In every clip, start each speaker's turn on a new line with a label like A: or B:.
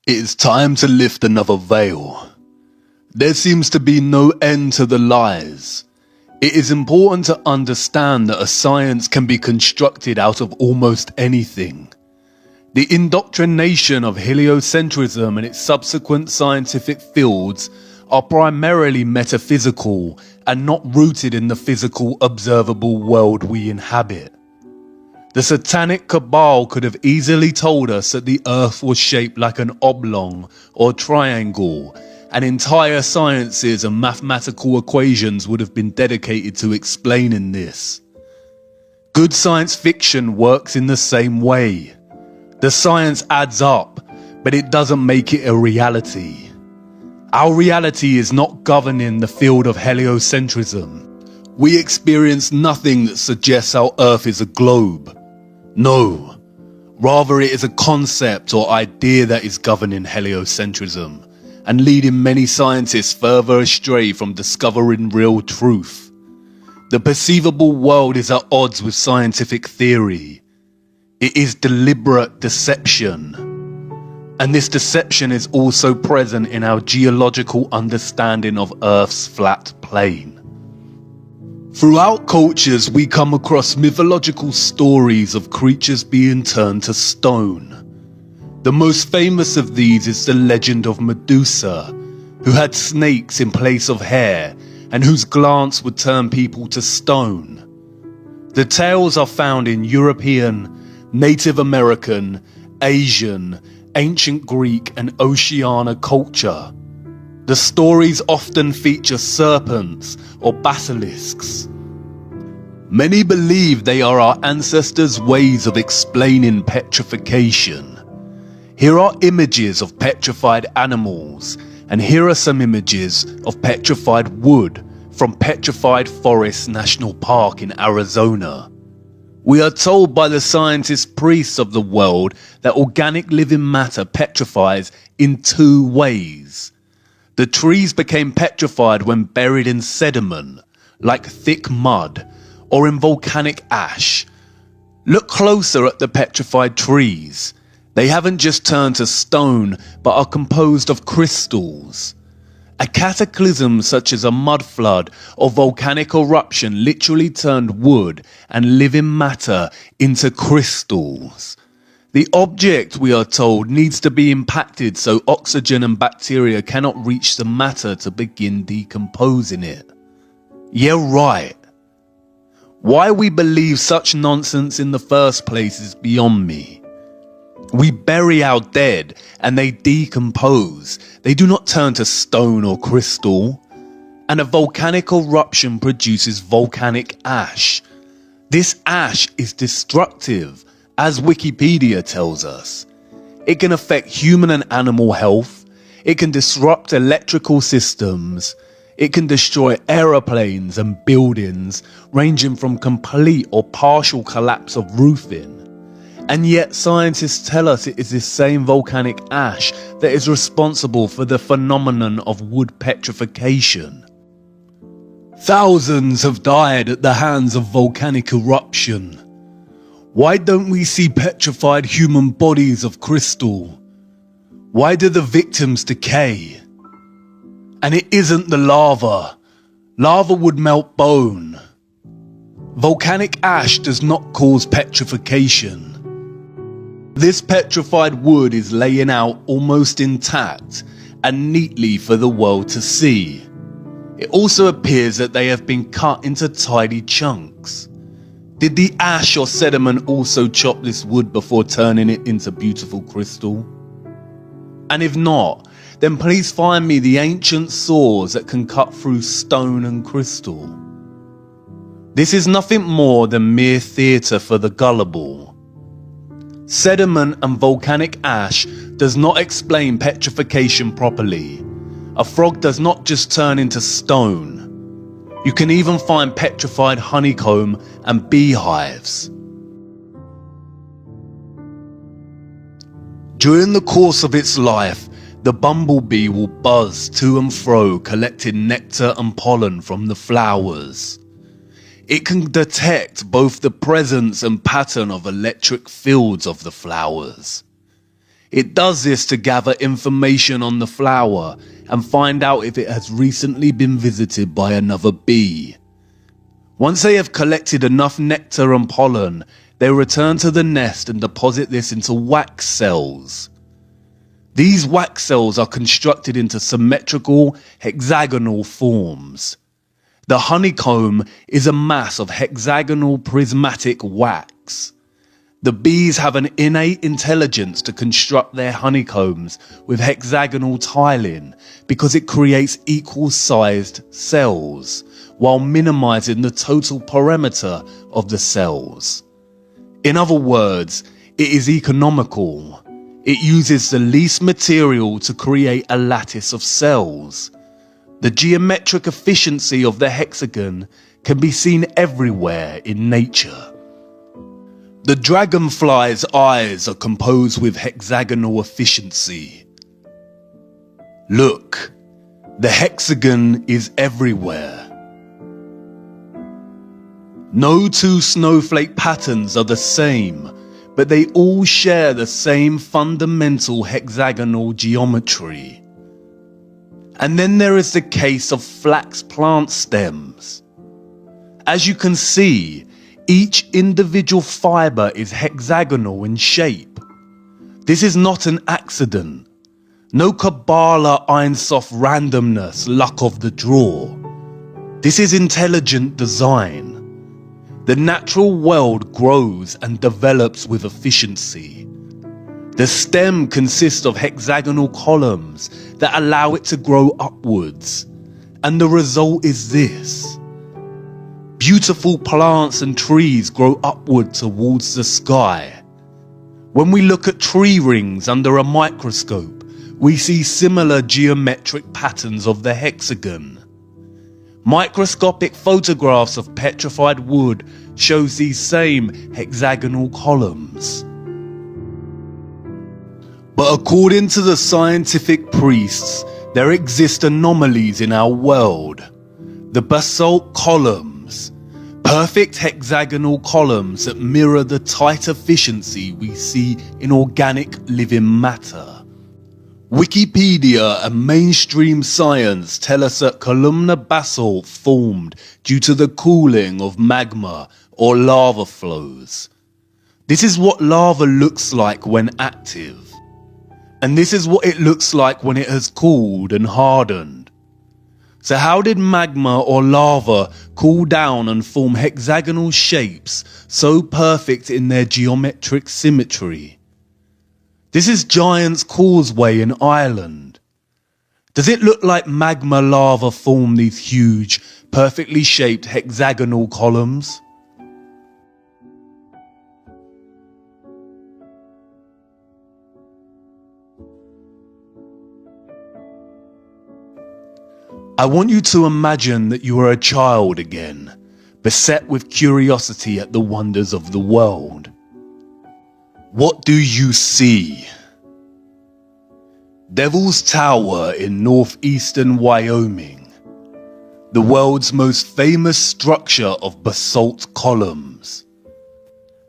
A: It is time to lift another veil. There seems to be no end to the lies. It is important to understand that a science can be constructed out of almost anything. The indoctrination of heliocentrism and its subsequent scientific fields are primarily metaphysical and not rooted in the physical observable world we inhabit. The satanic cabal could have easily told us that the earth was shaped like an oblong or triangle, and entire sciences and mathematical equations would have been dedicated to explaining this. Good science fiction works in the same way. The science adds up, but it doesn't make it a reality. Our reality is not governing the field of heliocentrism. We experience nothing that suggests our Earth is a globe. No, rather it is a concept or idea that is governing heliocentrism and leading many scientists further astray from discovering real truth. The perceivable world is at odds with scientific theory. It is deliberate deception. And this deception is also present in our geological understanding of Earth's flat plane. Throughout cultures, we come across mythological stories of creatures being turned to stone. The most famous of these is the legend of Medusa, who had snakes in place of hair and whose glance would turn people to stone. The tales are found in European, Native American, Asian, Ancient Greek and Oceania culture. The stories often feature serpents or basilisks. Many believe they are our ancestors' ways of explaining petrification. Here are images of petrified animals, and here are some images of petrified wood from Petrified Forest National Park in Arizona. We are told by the scientist priests of the world that organic living matter petrifies in two ways. The trees became petrified when buried in sediment, like thick mud, or in volcanic ash. Look closer at the petrified trees. They haven't just turned to stone, but are composed of crystals. A cataclysm such as a mud flood or volcanic eruption literally turned wood and living matter into crystals. The object, we are told, needs to be impacted so oxygen and bacteria cannot reach the matter to begin decomposing it. Yeah, right. Why we believe such nonsense in the first place is beyond me. We bury our dead and they decompose. They do not turn to stone or crystal. And a volcanic eruption produces volcanic ash. This ash is destructive, as Wikipedia tells us. It can affect human and animal health. It can disrupt electrical systems. It can destroy aeroplanes and buildings, ranging from complete or partial collapse of roofing. And yet scientists tell us it is this same volcanic ash that is responsible for the phenomenon of wood petrification. Thousands have died at the hands of volcanic eruption. Why don't we see petrified human bodies of crystal? Why do the victims decay? And it isn't the lava. Lava would melt bone. Volcanic ash does not cause petrification. This petrified wood is laying out almost intact and neatly for the world to see. It also appears that they have been cut into tiny chunks. Did the ash or sediment also chop this wood before turning it into beautiful crystal? And if not, then please find me the ancient saws that can cut through stone and crystal. This is nothing more than mere theatre for the gullible. Sediment and volcanic ash does not explain petrification properly. A frog does not just turn into stone. You can even find petrified honeycomb and beehives. During the course of its life, the bumblebee will buzz to and fro collecting nectar and pollen from the flowers. It can detect both the presence and pattern of electric fields of the flowers. It does this to gather information on the flower and find out if it has recently been visited by another bee. Once they have collected enough nectar and pollen, they return to the nest and deposit this into wax cells. These wax cells are constructed into symmetrical, hexagonal forms. The honeycomb is a mass of hexagonal prismatic wax. The bees have an innate intelligence to construct their honeycombs with hexagonal tiling because it creates equal-sized cells, while minimizing the total perimeter of the cells. In other words, it is economical. It uses the least material to create a lattice of cells. The geometric efficiency of the hexagon can be seen everywhere in nature. The dragonfly's eyes are composed with hexagonal efficiency. Look, the hexagon is everywhere. No two snowflake patterns are the same, but they all share the same fundamental hexagonal geometry. And then there is the case of flax plant stems. As you can see, each individual fiber is hexagonal in shape. This is not an accident. No Kabbalah Ein Sof randomness, luck of the draw. This is intelligent design. The natural world grows and develops with efficiency. The stem consists of hexagonal columns that allow it to grow upwards. And the result is this. Beautiful plants and trees grow upward towards the sky. When we look at tree rings under a microscope, we see similar geometric patterns of the hexagon. Microscopic photographs of petrified wood shows these same hexagonal columns. But according to the scientific priests, there exist anomalies in our world. The basalt columns, perfect hexagonal columns that mirror the tight efficiency we see in organic living matter. Wikipedia and mainstream science tell us that columnar basalt formed due to the cooling of magma or lava flows. This is what lava looks like when active. And this is what it looks like when it has cooled and hardened. So how did magma or lava cool down and form hexagonal shapes so perfect in their geometric symmetry? This is Giant's Causeway in Ireland. Does it look like magma lava formed these huge, perfectly shaped hexagonal columns? I want you to imagine that you are a child again, beset with curiosity at the wonders of the world. What do you see? Devil's Tower in northeastern Wyoming, the world's most famous structure of basalt columns.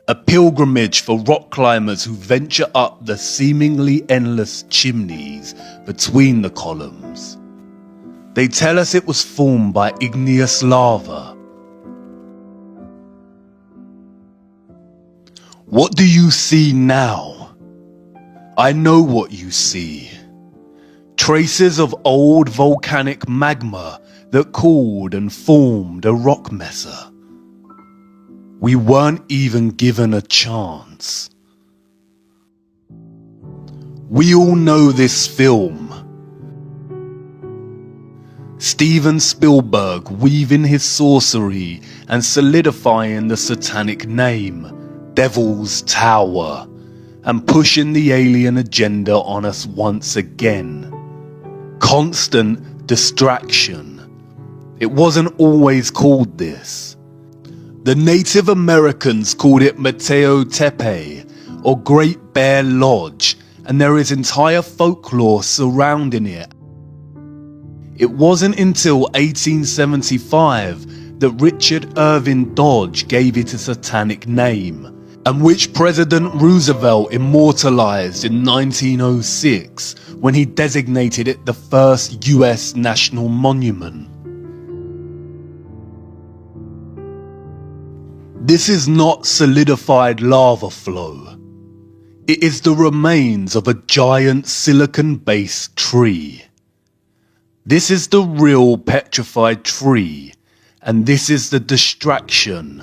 A: A pilgrimage for rock climbers who venture up the seemingly endless chimneys between the columns. They tell us it was formed by igneous lava. What do you see now? I know what you see. Traces of old volcanic magma that cooled and formed a rock mesa. We weren't even given a chance. We all know this film. Steven Spielberg weaving his sorcery and solidifying the satanic name, Devil's Tower, and pushing the alien agenda on us once again. Constant distraction. It wasn't always called this. The Native Americans called it Mateo Tepe, or Great Bear Lodge, and there is entire folklore surrounding it. It wasn't until 1875 that Richard Irvin Dodge gave it a satanic name, and which President Roosevelt immortalized in 1906 when he designated it the first US national monument. This is not solidified lava flow. It is the remains of a giant silicon-based tree. This is the real petrified tree, and this is the distraction,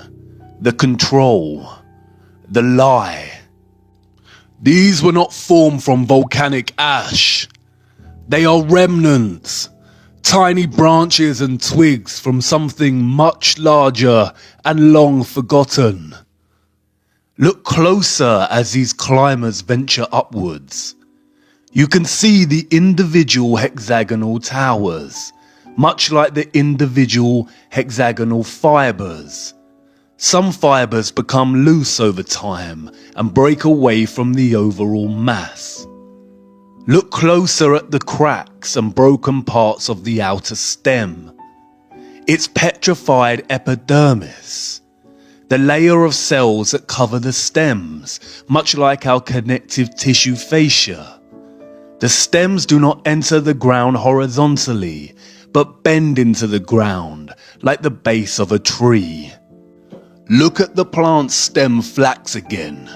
A: the control, the lie. These were not formed from volcanic ash. They are remnants, tiny branches and twigs from something much larger and long forgotten. Look closer as these climbers venture upwards. You can see the individual hexagonal towers, much like the individual hexagonal fibers. Some fibers become loose over time and break away from the overall mass. Look closer at the cracks and broken parts of the outer stem. It's petrified epidermis, the layer of cells that cover the stems, much like our connective tissue fascia. The stems do not enter the ground horizontally, but bend into the ground, like the base of a tree. Look at the plant's stem flax again.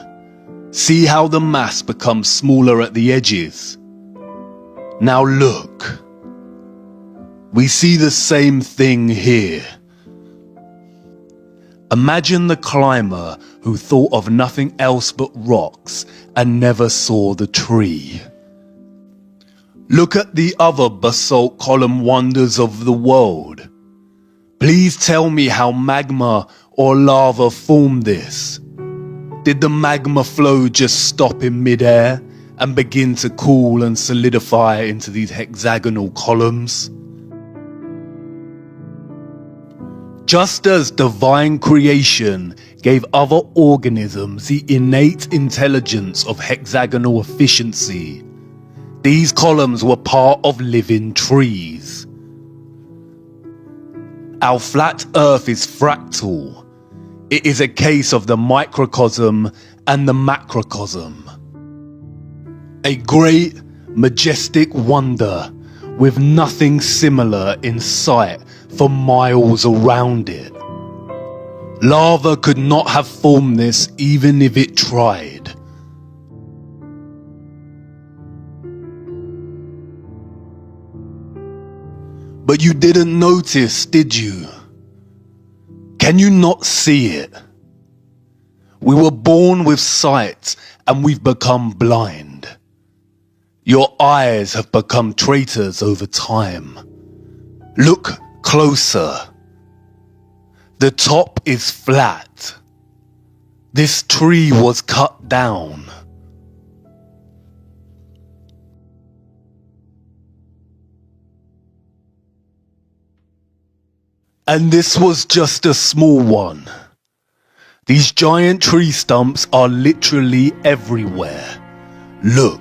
A: See how the mass becomes smaller at the edges. Now look. We see the same thing here. Imagine the climber who thought of nothing else but rocks and never saw the tree. Look at the other basalt column wonders of the world. Please tell me how magma or lava formed this. Did the magma flow just stop in midair and begin to cool and solidify into these hexagonal columns? Just as divine creation gave other organisms the innate intelligence of hexagonal efficiency, these columns were part of living trees. Our flat Earth is fractal. It is a case of the microcosm and the macrocosm. A great, majestic wonder with nothing similar in sight for miles around it. Lava could not have formed this even if it tried. But you didn't notice, did you? Can you not see it? We were born with sight and we've become blind. Your eyes have become traitors over time. Look closer. The top is flat. This tree was cut down. And this was just a small one. These giant tree stumps are literally everywhere. Look.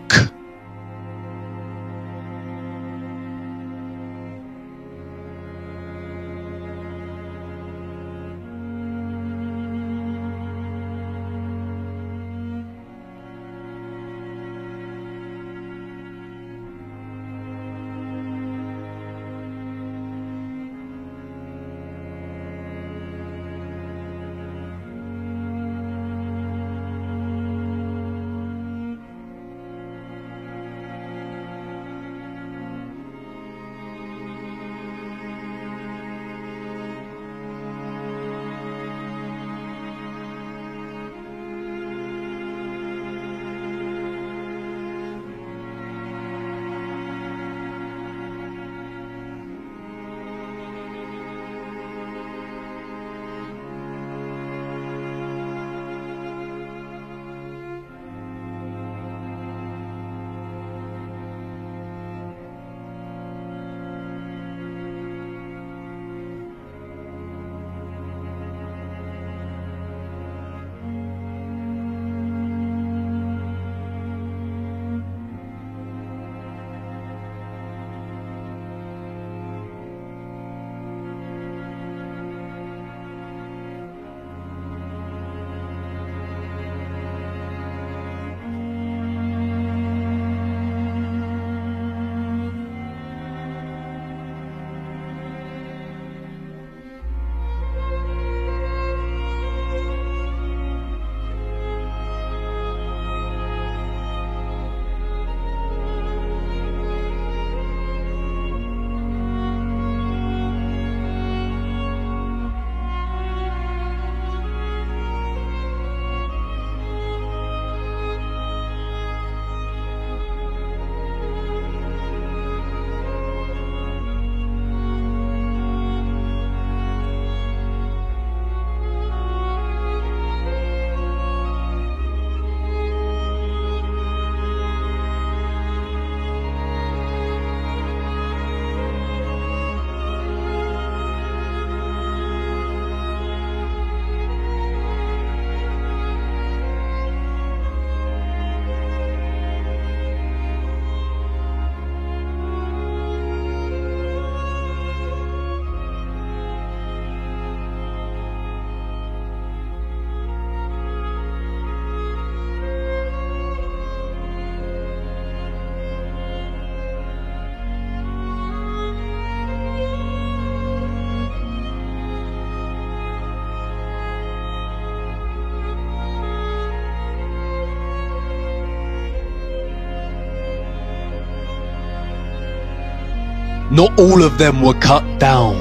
A: Not all of them were cut down,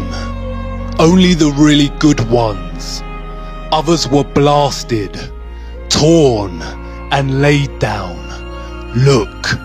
A: only the really good ones. Others were blasted, torn, and laid down. Look.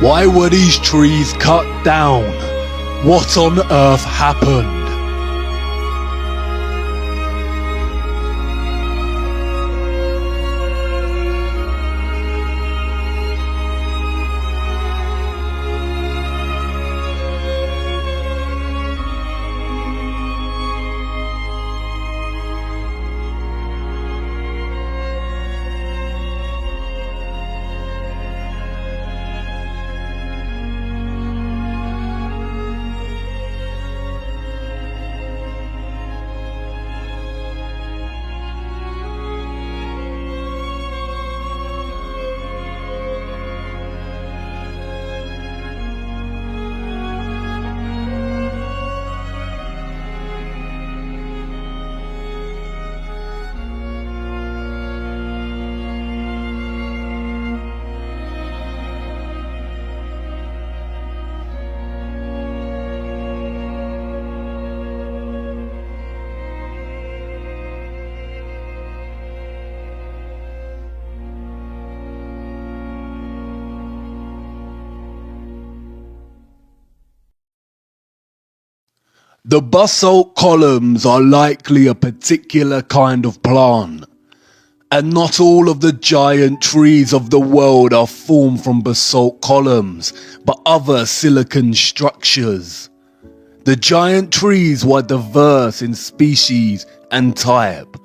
A: Why were these trees cut down? What on earth happened? The basalt columns are likely a particular kind of plant, and not all of the giant trees of the world are formed from basalt columns, but other silicon structures. The giant trees were diverse in species and type,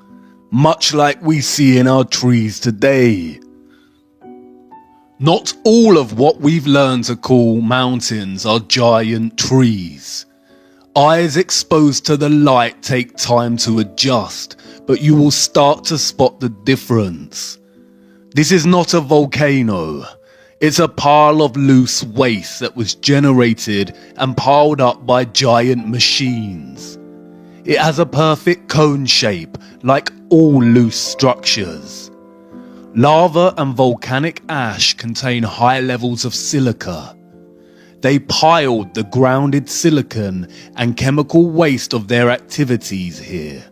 A: much like we see in our trees today. Not all of what we've learned to call mountains are giant trees. Eyes exposed to the light take time to adjust, but you will start to spot the difference. This is not a volcano. It's a pile of loose waste that was generated and piled up by giant machines. It has a perfect cone shape, like all loose structures. Lava and volcanic ash contain high levels of silica. They piled the grounded silicon and chemical waste of their activities here.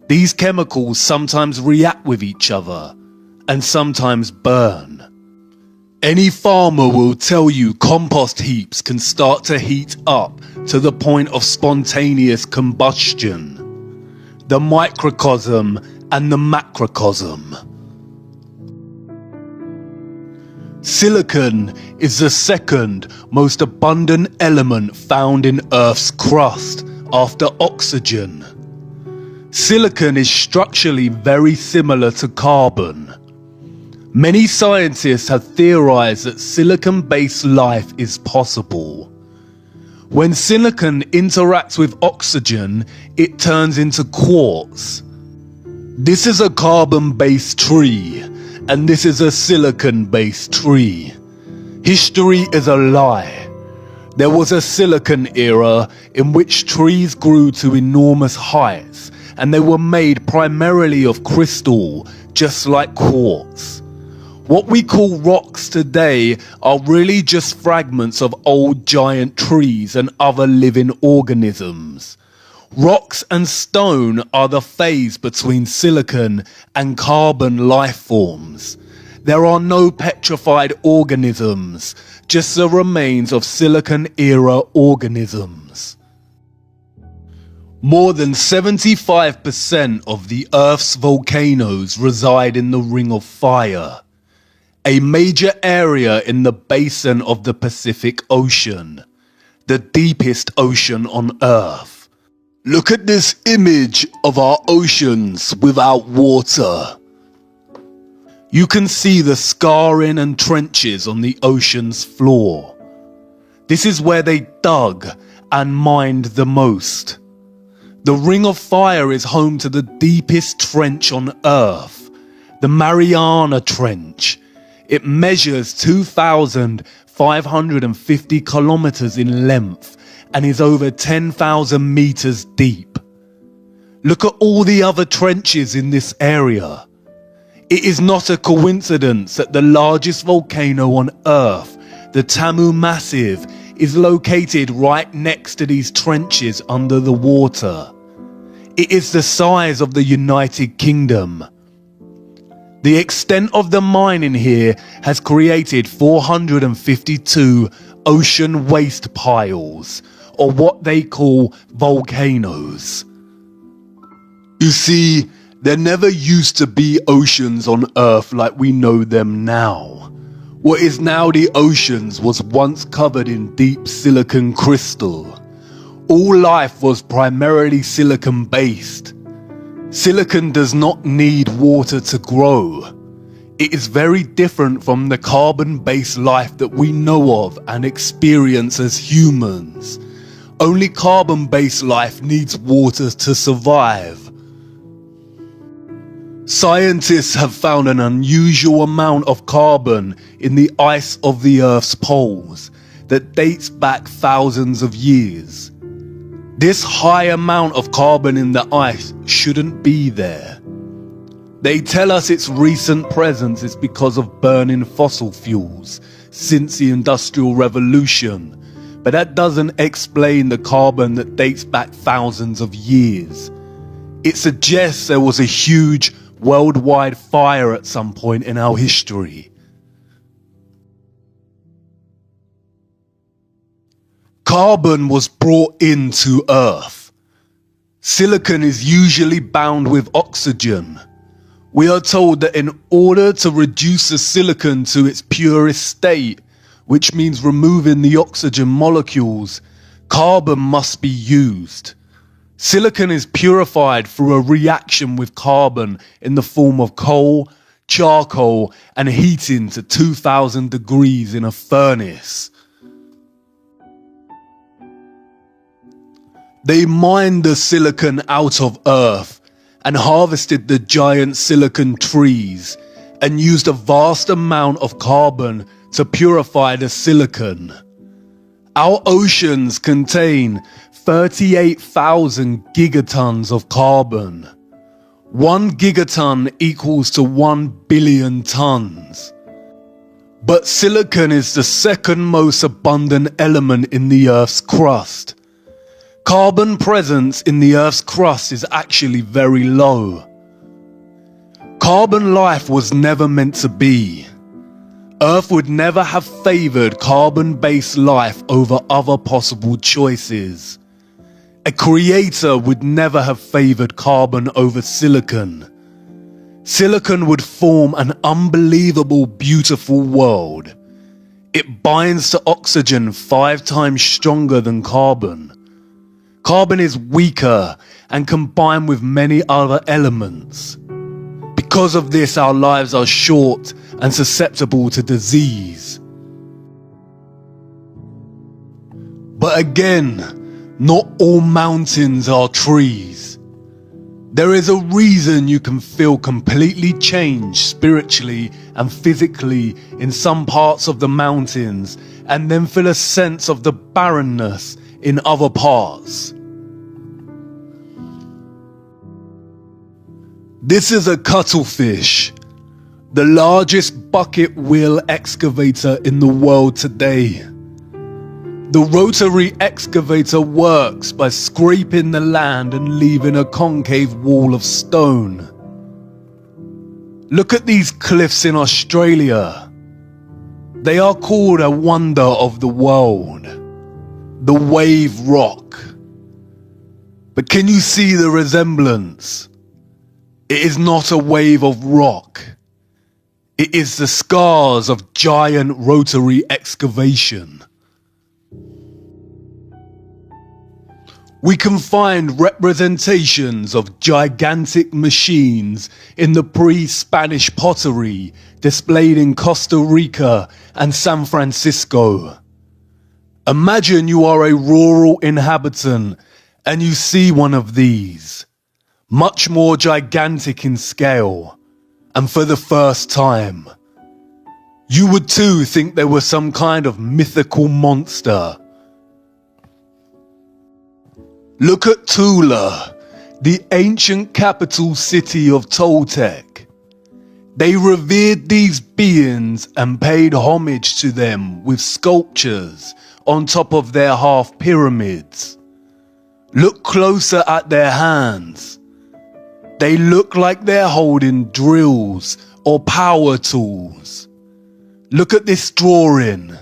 A: These chemicals sometimes react with each other and sometimes burn. Any farmer will tell you compost heaps can start to heat up to the point of spontaneous combustion. The microcosm and the macrocosm. Silicon is the second most abundant element found in Earth's crust after oxygen. Silicon is structurally very similar to carbon. Many scientists have theorized that silicon-based life is possible. When silicon interacts with oxygen, it turns into quartz. This is a carbon-based tree, and this is a silicon-based tree. History is a lie. There was a silicon era in which trees grew to enormous heights, and they were made primarily of crystal, just like quartz. What we call rocks today are really just fragments of old giant trees and other living organisms. Rocks and stone are the phase between silicon and carbon life forms. There are no petrified organisms, just the remains of silicon-era organisms. More than 75% of the Earth's volcanoes reside in the Ring of Fire, a major area in the basin of the Pacific Ocean, the deepest ocean on Earth. Look at this image of our oceans without water. You can see the scarring and trenches on the ocean's floor. This is where they dug and mined the most. The Ring of Fire is home to the deepest trench on Earth, the Mariana Trench. It measures 2,550 kilometers in length and is over 10,000 meters deep. Look at all the other trenches in this area. It is not a coincidence that the largest volcano on Earth, the Tamu Massive, is located right next to these trenches under the water. It is the size of the United Kingdom. The extent of the mining here has created 452 ocean waste piles, or what they call volcanoes. You see, there never used to be oceans on Earth like we know them now. What is now the oceans was once covered in deep silicon crystal. All life was primarily silicon-based. Silicon does not need water to grow. It is very different from the carbon-based life that we know of and experience as humans. Only carbon-based life needs water to survive. Scientists have found an unusual amount of carbon in the ice of the Earth's poles that dates back thousands of years. This high amount of carbon in the ice shouldn't be there. They tell us its recent presence is because of burning fossil fuels since the Industrial Revolution, but that doesn't explain the carbon that dates back thousands of years. It suggests there was a huge worldwide fire at some point in our history. Carbon was brought into Earth. Silicon is usually bound with oxygen. We are told that in order to reduce the silicon to its purest state, which means removing the oxygen molecules, carbon must be used. Silicon is purified through a reaction with carbon in the form of coal, charcoal, and heating to 2000 degrees in a furnace. They mined the silicon out of Earth and harvested the giant silicon trees and used a vast amount of carbon to purify the silicon. Our oceans contain 38,000 gigatons of carbon. 1 gigaton equals to 1 billion tons. But silicon is the second most abundant element in the Earth's crust. Carbon presence in the Earth's crust is actually very low. Carbon life was never meant to be. Earth would never have favored carbon-based life over other possible choices. A creator would never have favored carbon over silicon. Silicon would form an unbelievable, beautiful world. It binds to oxygen 5 times stronger than carbon. Carbon is weaker and combined with many other elements. Because of this, our lives are short and susceptible to disease. But again, not all mountains are trees. There is a reason you can feel completely changed spiritually and physically in some parts of the mountains, and then feel a sense of the barrenness in other parts. This is a cuttlefish, the largest bucket wheel excavator in the world today. The rotary excavator works by scraping the land and leaving a concave wall of stone. Look at these cliffs in Australia. They are called a wonder of the world, the wave rock. But can you see the resemblance? It is not a wave of rock. It is the scars of giant rotary excavation. We can find representations of gigantic machines in the pre-Spanish pottery displayed in Costa Rica and San Francisco. Imagine you are a rural inhabitant and you see one of these, much more gigantic in scale, and for the first time. You would too think they were some kind of mythical monster. Look at Tula, the ancient capital city of Toltec. They revered these beings and paid homage to them with sculptures on top of their half pyramids. Look closer at their hands. They look like they're holding drills or power tools. Look at this drawing.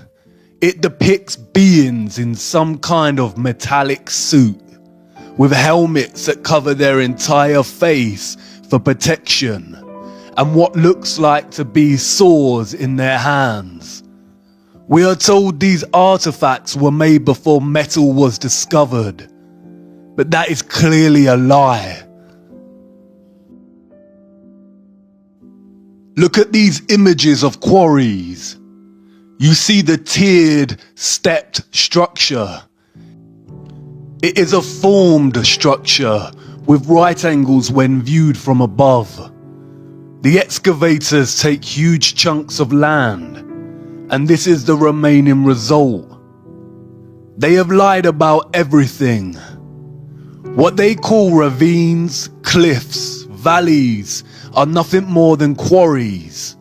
A: It depicts beings in some kind of metallic suit, with helmets that cover their entire face for protection, and what looks like to be swords in their hands. We are told these artifacts were made before metal was discovered, but that is clearly a lie. Look at these images of quarries. You see the tiered, stepped structure. It is a formed structure with right angles when viewed from above. The excavators take huge chunks of land, and this is the remaining result. They have lied about everything. What they call ravines, cliffs, valleys are nothing more than quarries.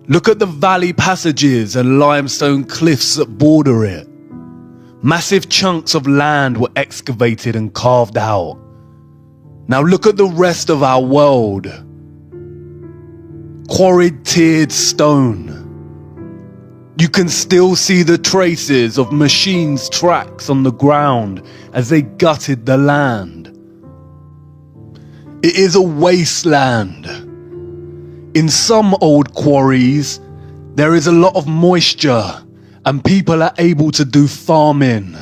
A: Look at the valley passages and limestone cliffs that border it. Massive chunks of land were excavated and carved out. Now look at the rest of our world. Quarried tiered stone. You can still see the traces of machines' tracks on the ground as they gutted the land. It is a wasteland. In some old quarries, there is a lot of moisture, and people are able to do farming,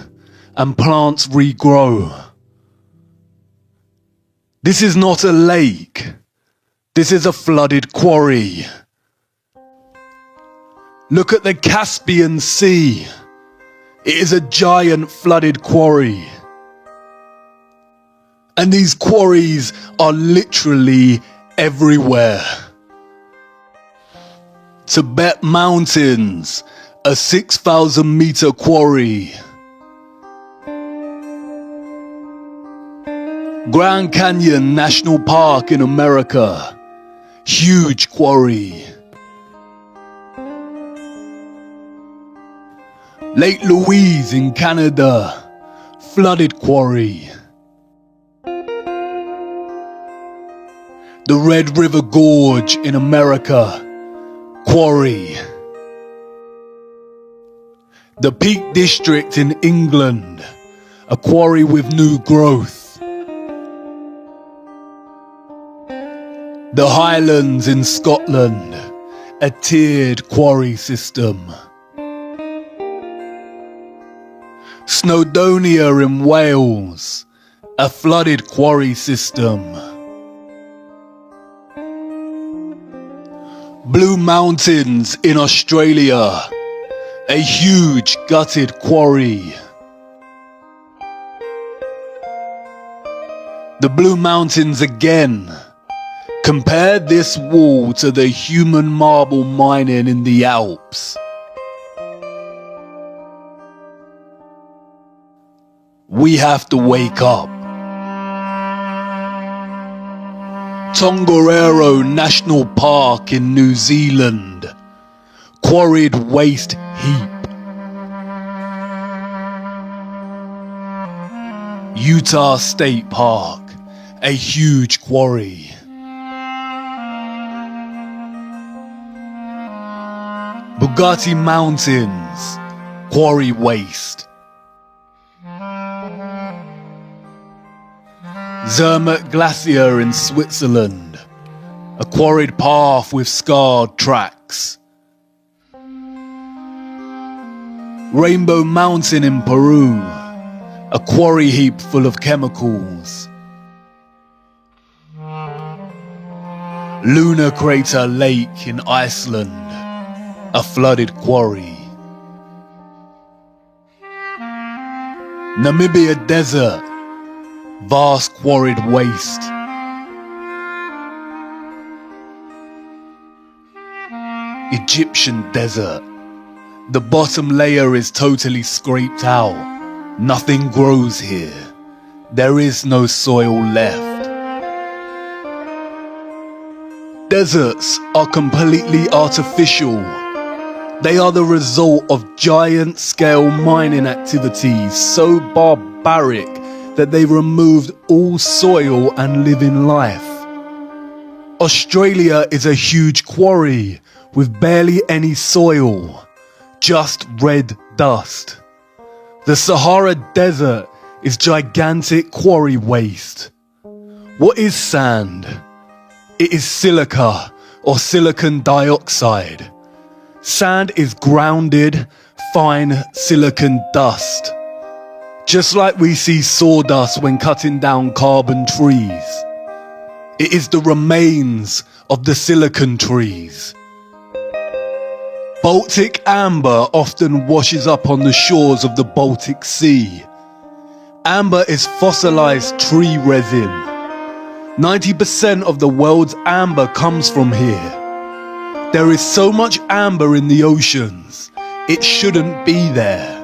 A: and plants regrow. This is not a lake. This is a flooded quarry. Look at the Caspian Sea. It is a giant flooded quarry. And these quarries are literally everywhere. Tibet Mountains, a 6,000-meter quarry. Grand Canyon National Park in America, huge quarry. Lake Louise in Canada, flooded quarry. The Red River Gorge in America, quarry. The Peak District in England, a quarry with new growth. The Highlands in Scotland, a tiered quarry system. Snowdonia in Wales, a flooded quarry system. Blue Mountains in Australia, a huge gutted quarry. The Blue Mountains again. Compare this wall to the human marble mining in the Alps. We have to wake up. Tongariro National Park in New Zealand. Quarried waste heap. Utah State Park, a huge quarry. Bugatti Mountains, quarry waste. Zermatt Glacier in Switzerland, a quarried path with scarred tracks. Rainbow Mountain in Peru, a quarry heap full of chemicals. Lunar Crater Lake in Iceland, a flooded quarry. Namibia Desert, vast quarried waste. Egyptian Desert, the bottom layer is totally scraped out. Nothing grows here. There is no soil left. Deserts are completely artificial. They are the result of giant-scale mining activities so barbaric that they removed all soil and living life. Australia is a huge quarry with barely any soil, just red dust. The Sahara Desert is gigantic quarry waste. What is sand? It is silica or silicon dioxide. Sand is grounded, fine silicon dust. Just like we see sawdust when cutting down carbon trees. It is the remains of the silicon trees. Baltic amber often washes up on the shores of the Baltic Sea. Amber is fossilized tree resin. 90% of the world's amber comes from here. There is so much amber in the oceans, it shouldn't be there.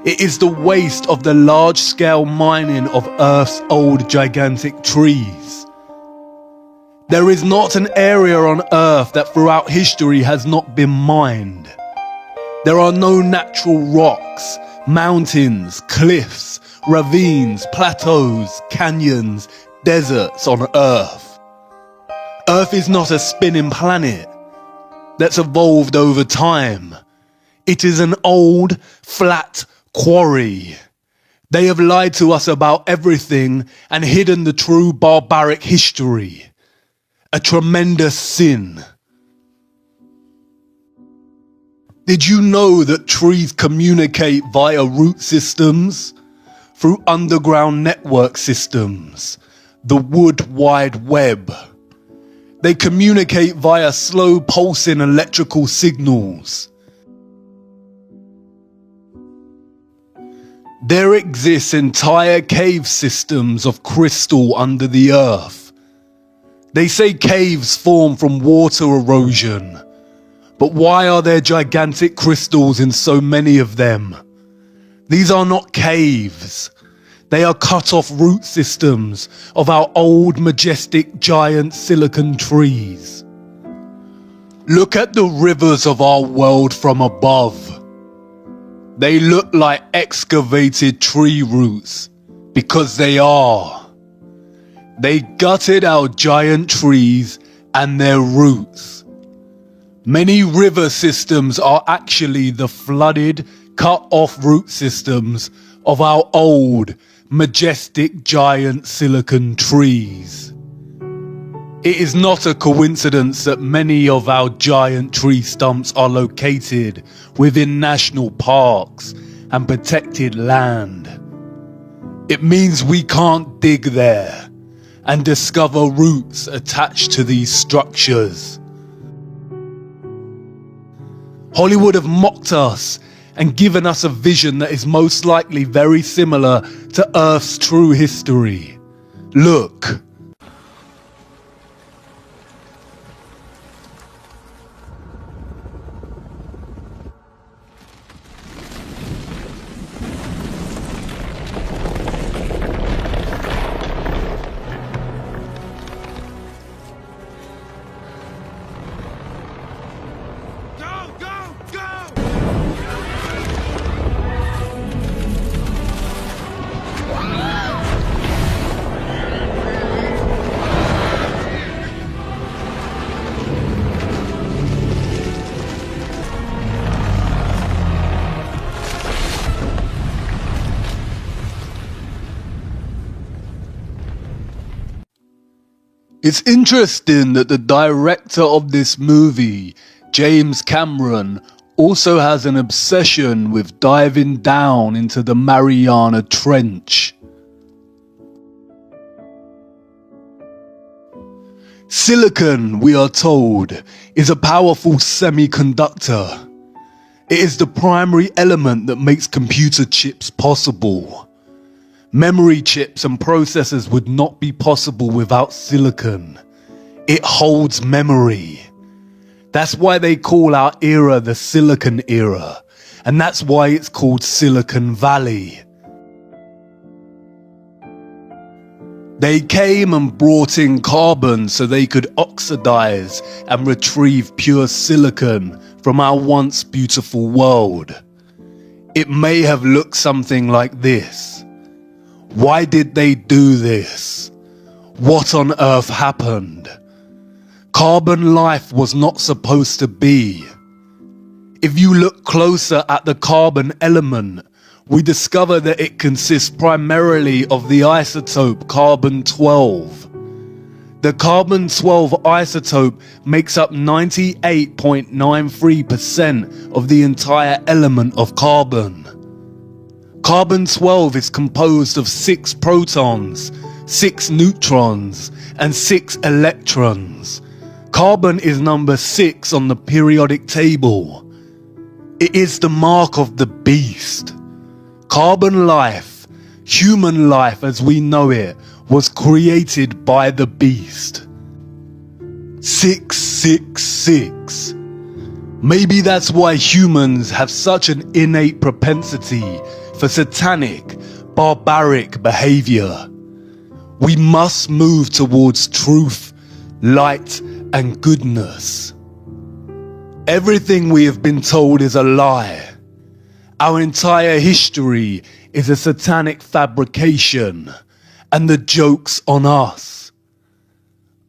A: It is the waste of the large-scale mining of Earth's old gigantic trees. There is not an area on Earth that throughout history has not been mined. There are no natural rocks, mountains, cliffs, ravines, plateaus, canyons, deserts on Earth. Earth is not a spinning planet that's evolved over time. It is an old, flat quarry. They have lied to us about everything and hidden the true barbaric history. A tremendous sin. Did you know that trees communicate via root systems? Through underground network systems, the Wood Wide Web. They communicate via slow pulsing electrical signals. There exists entire cave systems of crystal under the earth. They say caves form from water erosion. But why are there gigantic crystals in so many of them? These are not caves. They are cut-off root systems of our old, majestic, giant silicon trees. Look at the rivers of our world from above. They look like excavated tree roots, because they are. They gutted our giant trees and their roots. Many river systems are actually the flooded, cut-off root systems of our old, majestic, giant silicon trees. It is not a coincidence that many of our giant tree stumps are located within national parks and protected land. It means we can't dig there and discover roots attached to these structures. Hollywood have mocked us and given us a vision that is most likely very similar to Earth's true history. Look. It's interesting that the director of this movie, James Cameron, also has an obsession with diving down into the Mariana Trench. Silicon, we are told, is a powerful semiconductor. It is the primary element that makes computer chips possible. Memory chips and processors would not be possible without silicon. It holds memory. That's why they call our era the Silicon Era, and that's why it's called Silicon Valley. They came and brought in carbon so they could oxidize and retrieve pure silicon from our once beautiful world. It may have looked something like this. Why did they do this? What on earth happened? Carbon life was not supposed to be. If you look closer at the carbon element, we discover that it consists primarily of the isotope carbon-12. The carbon-12 isotope makes up 98.93% of the entire element of carbon. Carbon-12 is composed of 6 protons, 6 neutrons, and 6 electrons. Carbon is number 6 on the periodic table. It is the mark of the beast. Carbon life, human life as we know it, was created by the beast. 666. Maybe that's why humans have such an innate propensity for satanic, barbaric behavior. We must move towards truth, light, and goodness. Everything we have been told is a lie. Our entire history is a satanic fabrication, and the joke's on us.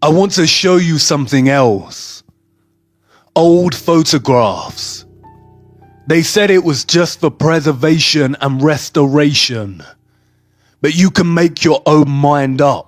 A: I want to show you something else. Old photographs. They said it was just for preservation and restoration, but you can make your own mind up.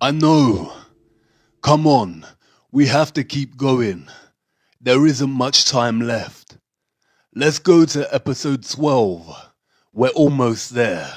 A: I know. Come on, we have to keep going. There isn't much time left. Let's go to episode 12. We're almost there.